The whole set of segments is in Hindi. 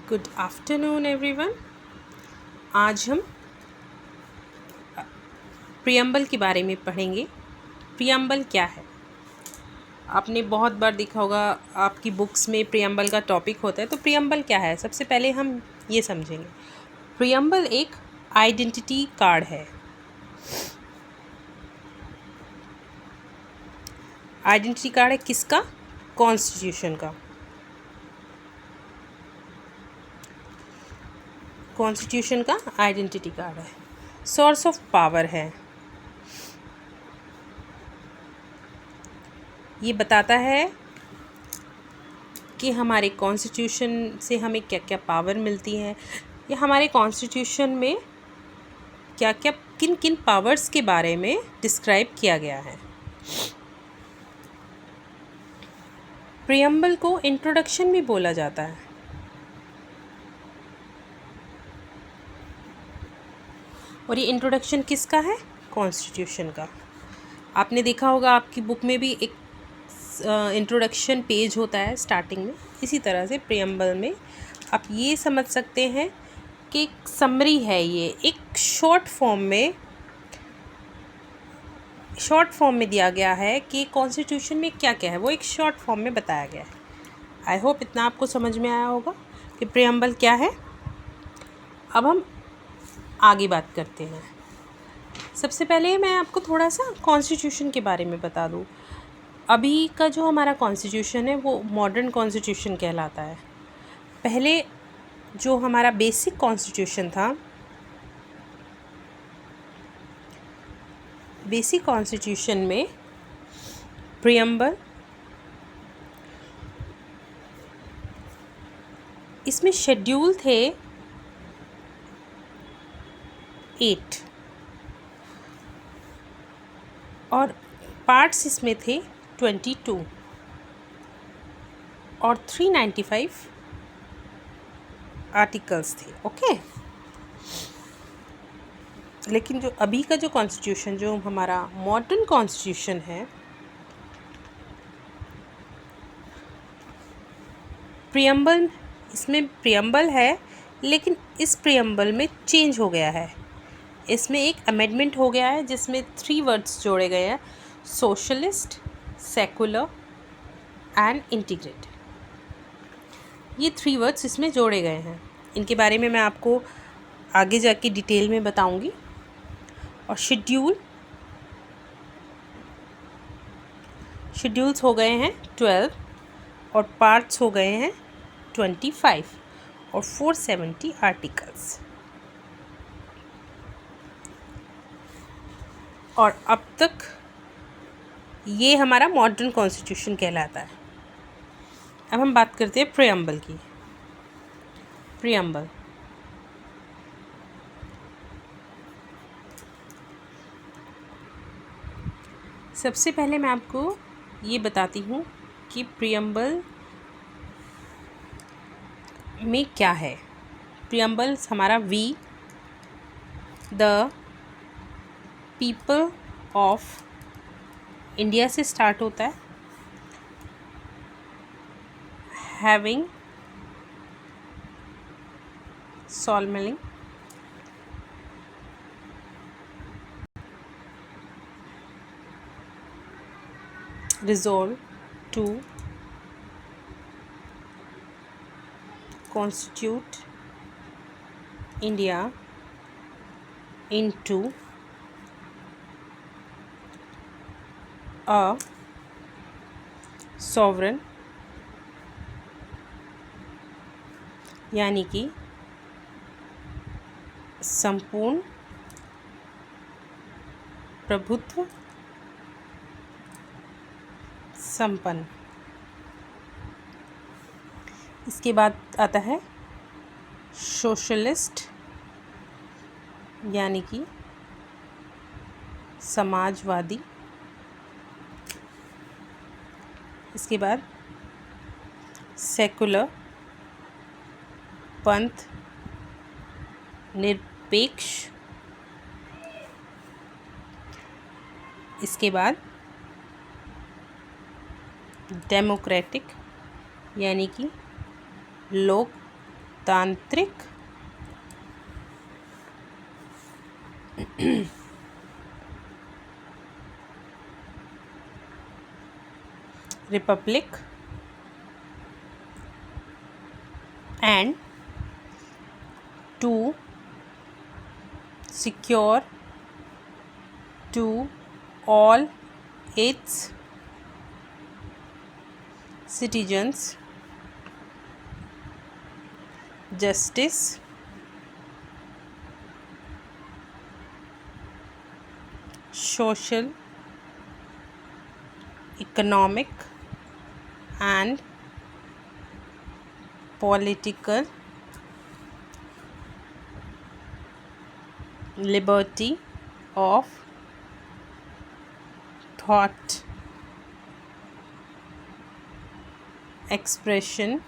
Good afternoon everyone. आज हम प्रियम्बल के बारे में पढ़ेंगे। प्रियम्बल क्या है? आपने बहुत बार देखा होगा, आपकी बुक्स में प्रियम्बल का टॉपिक होता है। तो प्रियम्बल क्या है, सबसे पहले हम ये समझेंगे। प्रियम्बल एक आइडेंटिटी कार्ड है। आइडेंटिटी कार्ड है किसका? कॉन्स्टिट्यूशन का। कॉन्स्टिट्यूशन का आइडेंटिटी कार्ड है। सोर्स ऑफ पावर है। ये बताता है कि हमारे कॉन्स्टिट्यूशन से हमें क्या क्या पावर मिलती है, या हमारे कॉन्स्टिट्यूशन में क्या क्या किन किन पावर्स के बारे में डिस्क्राइब किया गया है। प्रियम्बल को इंट्रोडक्शन भी बोला जाता है। और ये इंट्रोडक्शन किसका है? कॉन्स्टिट्यूशन का। आपने देखा होगा आपकी बुक में भी एक इंट्रोडक्शन पेज होता है स्टार्टिंग में। इसी तरह से प्रियम्बल में आप ये समझ सकते हैं कि एक समरी है, ये एक शॉर्ट फॉर्म में दिया गया है कि कॉन्स्टिट्यूशन में क्या क्या है, वो एक शॉर्ट फॉर्म में बताया गया है। आई होप इतना आपको समझ में आया होगा कि प्रियम्बल क्या है। अब हम आगे बात करते हैं। सबसे पहले मैं आपको थोड़ा सा कॉन्स्टिट्यूशन के बारे में बता दूँ। अभी का जो हमारा कॉन्स्टिट्यूशन है वो मॉडर्न कॉन्स्टिट्यूशन कहलाता है। पहले जो हमारा बेसिक कॉन्स्टिट्यूशन था, बेसिक कॉन्स्टिट्यूशन में प्रियम्बल, इसमें शेड्यूल थे 8 और पार्ट्स इसमें थे 22 और 395 आर्टिकल्स थे। ओके। लेकिन जो अभी का जो कॉन्स्टिट्यूशन, जो हमारा मॉडर्न कॉन्स्टिट्यूशन है, प्रियम्बल, इसमें प्रियम्बल है लेकिन इस प्रियम्बल में चेंज हो गया है। इसमें एक अमेंडमेंट हो गया है जिसमें 3 वर्ड्स जोड़े गए हैं: सोशलिस्ट, सेकुलर एंड इंटीग्रेट। ये 3 वर्ड्स इसमें जोड़े गए हैं। इनके बारे में मैं आपको आगे जाके डिटेल में बताऊंगी। और शेड्यूल्स हो गए हैं 12 और पार्ट्स हो गए हैं 25 और 470 आर्टिकल्स। और अब तक ये हमारा मॉडर्न कॉन्स्टिट्यूशन कहलाता है। अब हम बात करते हैं प्रियम्बल की। प्रियम्बल सबसे पहले मैं आपको ये बताती हूँ कि प्रियम्बल में क्या है। प्रियम्बल हमारा we the people of India से स्टार्ट होता है। Having solemnly resolve to constitute India into a sovereign, यानी कि संपूर्ण प्रभुत्व संपन्न। इसके बाद आता है सोशलिस्ट, यानी कि समाजवादी। इसके बाद सेकुलर, पंथ निरपेक्ष। इसके बाद डेमोक्रेटिक, यानी कि लोकतांत्रिक Republic and to secure to all its citizens justice, social, economic and political liberty of thought, expression,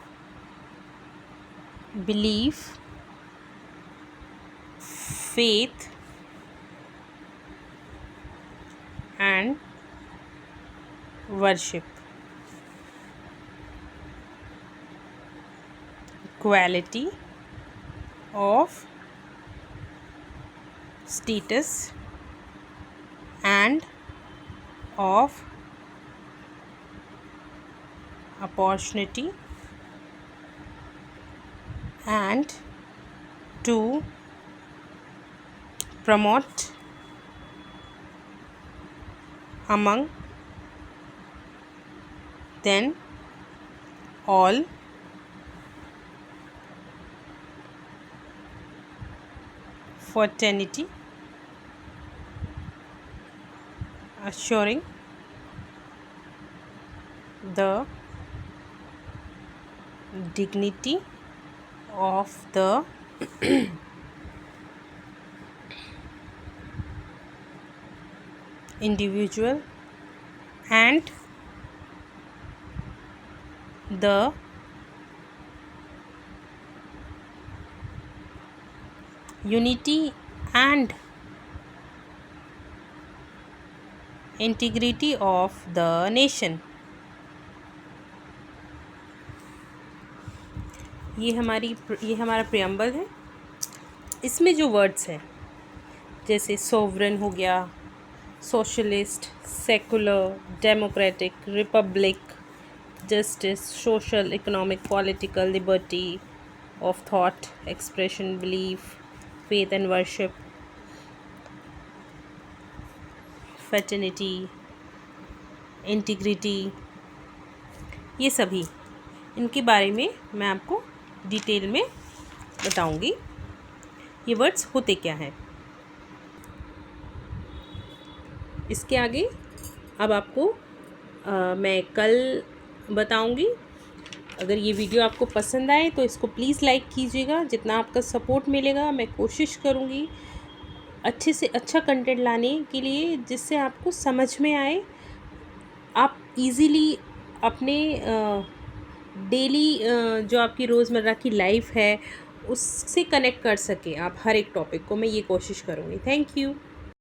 belief, faith and worship, equality of status and of opportunity, and to promote among them all fraternity, assuring the dignity of the individual and the unity and integrity of the nation। ये हमारा प्रियम्बल है। इसमें जो वर्ड्स हैं जैसे सोवरेन हो गया, socialist, secular, democratic, Republic, justice, social, economic, political, liberty of thought, expression, belief, faith and worship, fraternity, integrity, ये सभी इनके बारे में मैं आपको डिटेल में बताऊंगी। ये वर्ड्स होते क्या हैं। इसके आगे अब आपको मैं कल बताऊंगी। अगर ये वीडियो आपको पसंद आए तो इसको प्लीज़ लाइक कीजिएगा। जितना आपका सपोर्ट मिलेगा मैं कोशिश करूँगी अच्छे से अच्छा कंटेंट लाने के लिए, जिससे आपको समझ में आए, आप इजीली अपने डेली जो आपकी रोज़मर्रा की लाइफ है उससे कनेक्ट कर सकें आप हर एक टॉपिक को। मैं ये कोशिश करूँगी। Thank you.